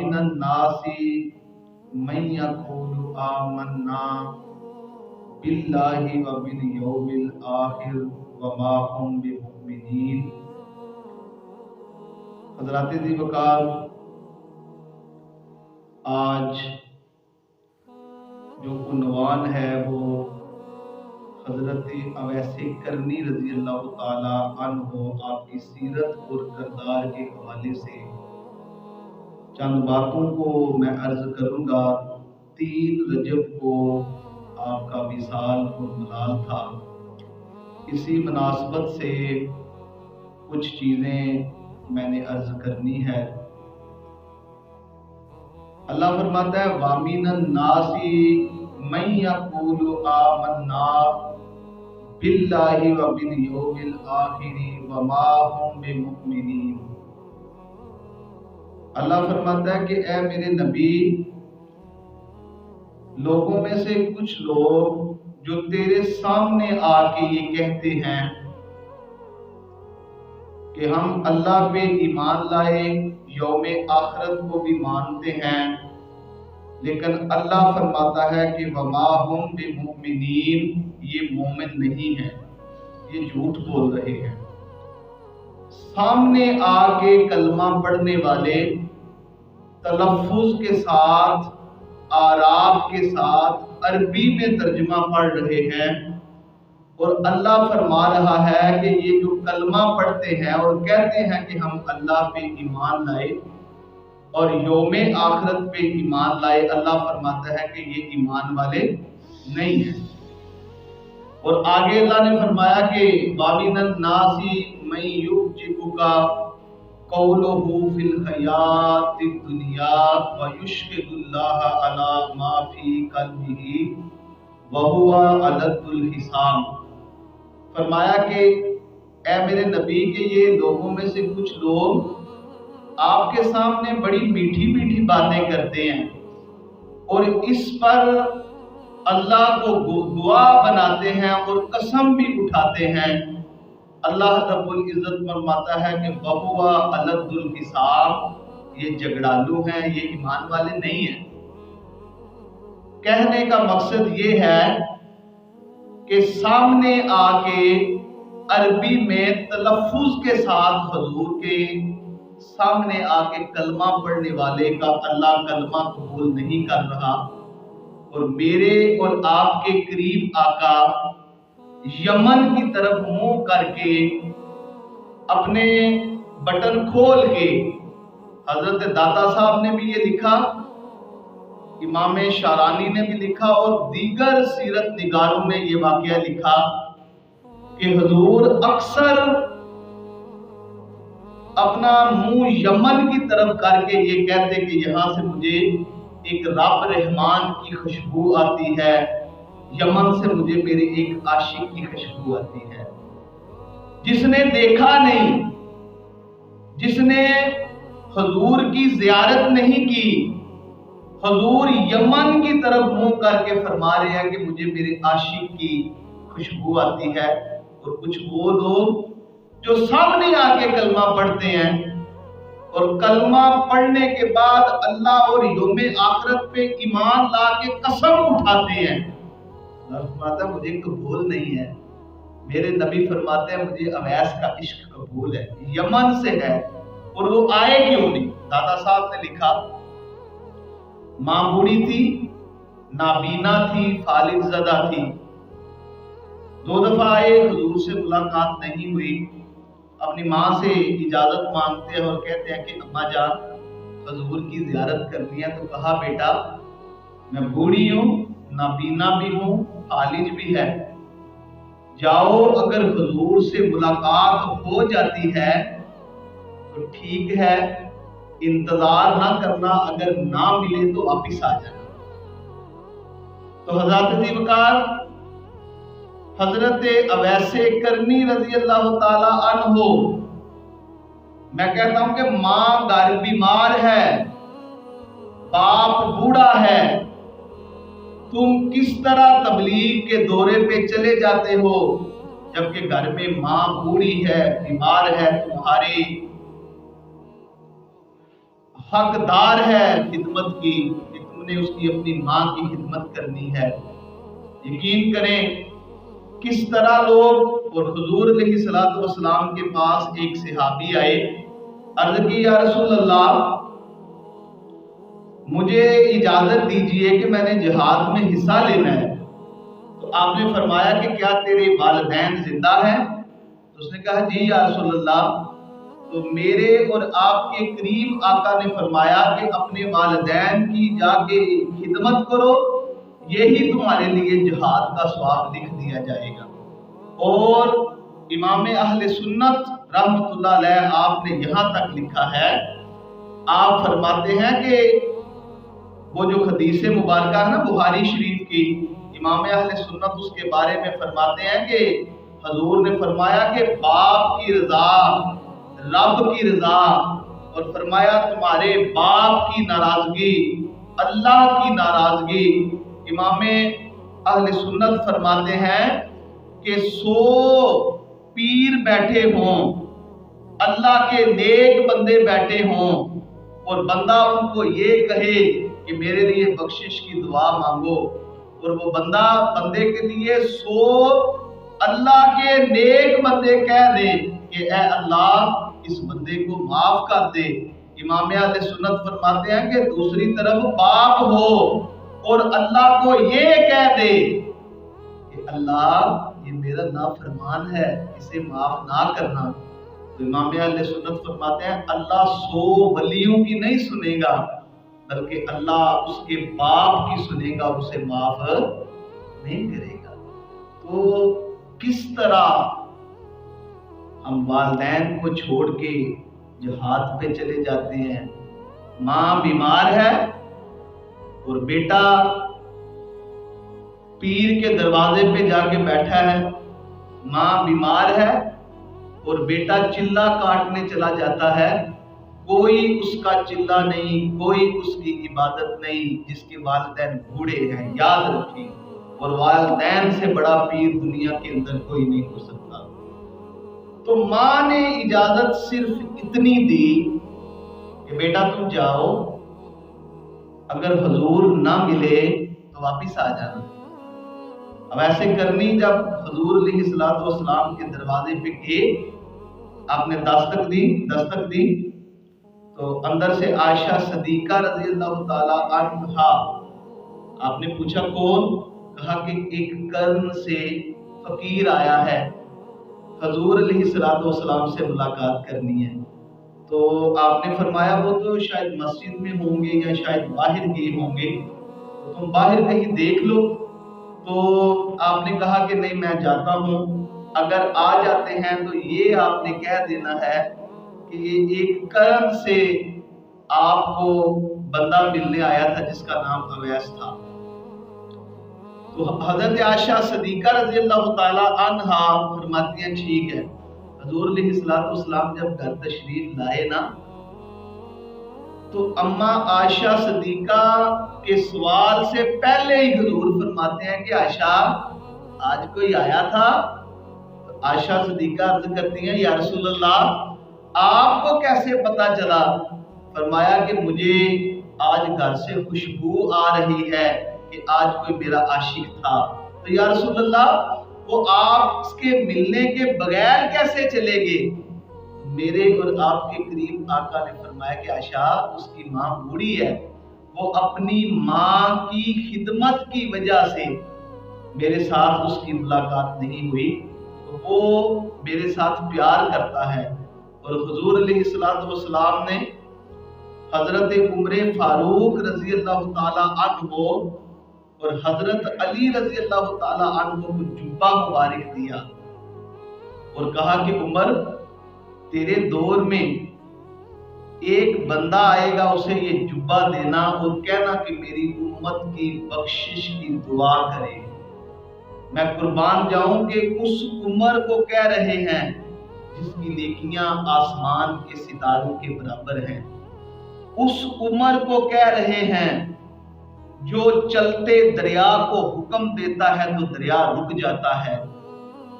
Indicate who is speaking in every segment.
Speaker 1: وَمِنَ النَّاسِ مَن يَقُولُ آمَنَّا بِاللَّهِ وَبِالْيَوْمِ الْآخِرِ وَمَا هُمْ بِمُؤْمِنِينَ۔ حضرات ذی وقار، آج جو عنوان ہے وہ حضرت اویس کرنی رضی اللہ تعالی عنہ آپ کی سیرت اور کردار کے حوالے سے چند باتوں کو میں عرض کروں گا۔ 3 رجب کو آپ کا وصال اور ملال تھا، اسی مناسبت سے کچھ چیزیں میں نے عرض کرنی ہے۔ اللہ فرماتا ہے وَمِنَ النَّاسِ مَن يَقُولُ آمَنَّا بِاللَّهِ وَبِالْيَوْمِ الْآخِرِ وَمَا هُمْ بِمُؤْمِنِينَ۔ اللہ فرماتا ہے کہ اے میرے نبی، لوگوں میں سے کچھ لوگ جو تیرے سامنے آ کے یہ کہتے ہیں کہ ہم اللہ پہ ایمان لائے، یوم آخرت کو بھی مانتے ہیں، لیکن اللہ فرماتا ہے کہ وما ہم بمؤمنین، یہ مومن نہیں ہے، یہ جھوٹ بول رہے ہیں۔ سامنے آ کے کلمہ پڑھنے والے تلفظ کے ساتھ، آراب کے ساتھ عربی میں ترجمہ پڑھ رہے ہیں، اور اللہ فرما رہا ہے کہ یہ جو کلمہ پڑھتے ہیں اور کہتے ہیں کہ ہم اللہ پہ ایمان لائے اور یوم آخرت پہ ایمان لائے، اللہ فرماتا ہے کہ یہ ایمان والے نہیں ہیں۔ اور آگے اللہ نے فرمایا کہ وَمِنَ النَّاسِ مَن يُعْجِبُكَ قَوْلُهُ فِي الْحَيَاةِ الدُّنْيَا وَيُشْهِدُ اللَّهَ عَلَى مَا فِي قَلْبِهِ وَهُوَ أَلَدُّ الْحِسَابِ۔ فرمایا کہ اے میرے نبی کہ یہ لوگوں میں سے کچھ لوگ آپ کے سامنے بڑی میٹھی میٹھی باتیں کرتے ہیں اور اس پر اللہ کو گواہ بناتے ہیں اور قسم بھی اٹھاتے ہیں۔ اللہ رب العزت فرماتا ہے کہ وَهُوَ أَلَدُّ الْحِسَابِ، یہ جھگڑالو ہیں، یہ ایمان والے نہیں ہیں۔ کہنے کا مقصد یہ ہے کہ سامنے آ کے عربی میں تلفظ کے ساتھ حضور کے سامنے آ کے کلمہ پڑھنے والے کا اللہ کلمہ قبول نہیں کر رہا، اور میرے اور آپ کے قریب آقا یمن کی طرف منہ کر کے اپنے بٹن کھول کے، حضرت داتا صاحب نے بھی یہ لکھا، امام شارانی نے بھی لکھا، اور دیگر سیرت نگاروں نے یہ واقعہ لکھا کہ حضور اکثر اپنا منہ یمن کی طرف کر کے یہ کہتے کہ یہاں سے مجھے ایک رب رحمان کی خوشبو آتی ہے، یمن سے مجھے میرے ایک عاشق کی خوشبو آتی ہے۔ جس نے دیکھا نہیں، جس نے حضور کی زیارت نہیں کی، حضور یمن کی طرف منہ کر کے فرما رہے ہیں کہ مجھے میرے عاشق کی خوشبو آتی ہے۔ اور کچھ وہ لوگ جو سامنے آ کے کلمہ پڑھتے ہیں اور کلمہ پڑھنے کے بعد اللہ اور یوم آخرت پہ ایمان لا کے قسم اٹھاتے ہیں، اللہ فرماتا ہے مجھے قبول نہیں ہے۔ میرے نبی فرماتے ہیں مجھے اویس کا عشق قبول ہے، یمن سے ہے، اور وہ آئے کیوں نہیں؟ دادا صاحب نے لکھا ماں بوڑھی تھی، نابینا تھی، فالج زدہ تھی، 2 دفعہ آئے، حضور سے ملاقات نہیں ہوئی، اپنی ماں سے اجازت مانگتے ہیں اور کہتے ہیں کہ اماں جان حضور کی زیارت کرنی ہے۔ تو کہا بیٹا میں بوڑھی ہوں، نابینا بھی ہوں، فالج بھی ہے، جاؤ اگر حضور سے ملاقات ہو جاتی ہے تو ٹھیک ہے، انتظار نہ کرنا، اگر نہ ملے تو واپس آ جانا۔ تو حضرت ذی وقار حضرت اویس کرنی رضی اللہ تعالی عنہ، میں کہتا ہوں کہ ماں گھر بیمار ہے، باپ بوڑھا ہے، تم کس طرح تبلیغ کے دورے پہ چلے جاتے ہو جبکہ گھر میں ماں بوڑھی ہے، بیمار ہے، تمہارے حقدار ہے خدمت کی کہ تم نے اس کی اپنی ماں کی خدمت کرنی ہے۔ یقین کریں کس طرح لوگ، اور حضور علیہ الصلوۃ والسلام کے پاس ایک صحابی آئے، عرض کی یا رسول اللہ مجھے اجازت دیجئے کہ میں نے جہاد میں حصہ لینا ہے۔ تو آپ نے فرمایا کہ کیا تیرے والدین زندہ ہیں؟ تو اس نے کہا جی یا رسول اللہ۔ تو میرے اور آپ کے قریب آقا نے فرمایا کہ اپنے والدین کی جا کے خدمت کرو، یہی تمہارے لیے جہاد کا ثواب لکھ دیا جائے گا۔ اور امام اہل سنت رحمۃ اللہ علیہ آپ نے یہاں تک لکھا ہے، آپ فرماتے ہیں کہ وہ جو حدیث مبارکہ ہے نا بخاری شریف کی، امام اہل سنت اس کے بارے میں فرماتے ہیں کہ حضور نے فرمایا کہ باپ کی رضا رب کی رضا، اور فرمایا تمہارے باپ کی ناراضگی اللہ کی ناراضگی۔ امام اہل سنت فرماتے ہیں کہ 100 پیر بیٹھے ہوں، اللہ کے نیک بندے بیٹھے ہوں، اور بندہ ان کو یہ کہے کہ میرے لیے بخشش کی دعا مانگو، اور وہ بندے کے لیے 100 اللہ کے نیک بندے کہہ دیں کہ اے اللہ اس بندے کو معاف کر دے۔ امام اہل سنت فرماتے ہیں کہ دوسری طرف باپ ہو اور اللہ کو یہ کہہ دے کہ اللہ یہ میرا نافرمان ہے، اسے معاف نہ کرنا، تو امام اہل سنت فرماتے ہیں اللہ 100 ولیوں کی نہیں سنے گا، بلکہ اللہ اس کے باپ کی سنے گا، اسے معاف نہیں کرے گا۔ تو کس طرح ہم والدین کو چھوڑ کے جہاد پہ چلے جاتے ہیں۔ ماں بیمار ہے اور بیٹا پیر کے دروازے پہ جا کے بیٹھا ہے، ماں بیمار ہے اور بیٹا چلہ کاٹنے چلا جاتا ہے، کوئی اس کا چلہ نہیں، کوئی اس کی عبادت نہیں، جس کے والدین بوڑھے ہیں، یاد رکھیں، اور والدین سے بڑا پیر دنیا کے اندر کوئی نہیں ہو سکتا۔ تو ماں نے اجازت صرف اتنی دی کہ بیٹا تم جاؤ، اگر حضور نہ ملے تو واپس آ جانا۔ اب ایسے کرنی، جب حضور علیہ الصلوۃ والسلام کے دروازے پہ گئے، آپ نے دستک دی تو اندر سے عائشہ صدیقہ رضی اللہ تعالی عنہا، آپ نے پوچھا کون؟ کہا کہ ایک قرن سے فقیر آیا ہے، حضور علیہ الصلوۃ والسلام سے ملاقات کرنی ہے۔ تو آپ نے فرمایا وہ تو شاید مسجد میں ہوں گے یا شاید باہر گئے ہوں گے، تو تم باہر کہیں دیکھ لو۔ تو آپ نے کہا کہ نہیں میں جاتا ہوں، اگر آ جاتے ہیں تو یہ آپ نے کہہ دینا ہے کہ یہ ایک قرن سے آپ کو بندہ ملنے آیا تھا جس کا نام اویس تھا۔ تو حضرت عائشہ صدیقہ رضی اللہ تعالی عنہا فرماتی ہیں ٹھیک ہے۔ حضور علیہ الصلوۃ والسلام جب گھر تشریف لائے نا، تو اماں عائشہ صدیقہ کے سوال سے پہلے ہی حضور فرماتے ہیں کہ عائشہ آج کوئی آیا تھا؟ عائشہ صدیقہ عرض کرتی ہیں یا رسول اللہ آپ کو کیسے پتا چلا؟ فرمایا کہ مجھے آج گھر سے خوشبو آ رہی ہے کہ آج کوئی میرا عاشق تھا۔ تو یا رسول اللہ وہ آپ اس کے ملنے کے بغیر کیسے چلے گئے؟ میرے اور آپ کے قریب آقا نے فرمایا کہ عائشہ اس کی ماں بوڑھی ہے، وہ اپنی ماں کی خدمت کی وجہ سے میرے ساتھ اس کی ملاقات نہیں ہوئی، تو وہ میرے ساتھ پیار کرتا ہے۔ اور حضور علیہ الصلوۃ والسلام نے حضرت عمر فاروق رضی اللہ تعالی عنہ اور حضرت علی رضی اللہ تعالی عنہ کو جبہ مبارک دیا اور کہا کہ عمر تیرے دور میں ایک بندہ آئے گا، اسے یہ جبہ دینا اور کہنا کہ میری امت کی بخشش کی دعا کرے۔ میں قربان جاؤں کہ اس عمر کو کہہ رہے ہیں جس کی نیکیاں آسمان کے ستاروں کے برابر ہیں، اس عمر کو کہہ رہے ہیں جو چلتے دریا کو حکم دیتا ہے تو دریا رک جاتا ہے،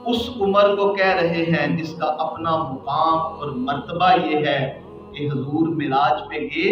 Speaker 1: اس عمر کو کہہ رہے ہیں جس کا اپنا مقام اور مرتبہ یہ ہے کہ حضور معراج پہ گئے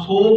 Speaker 1: 100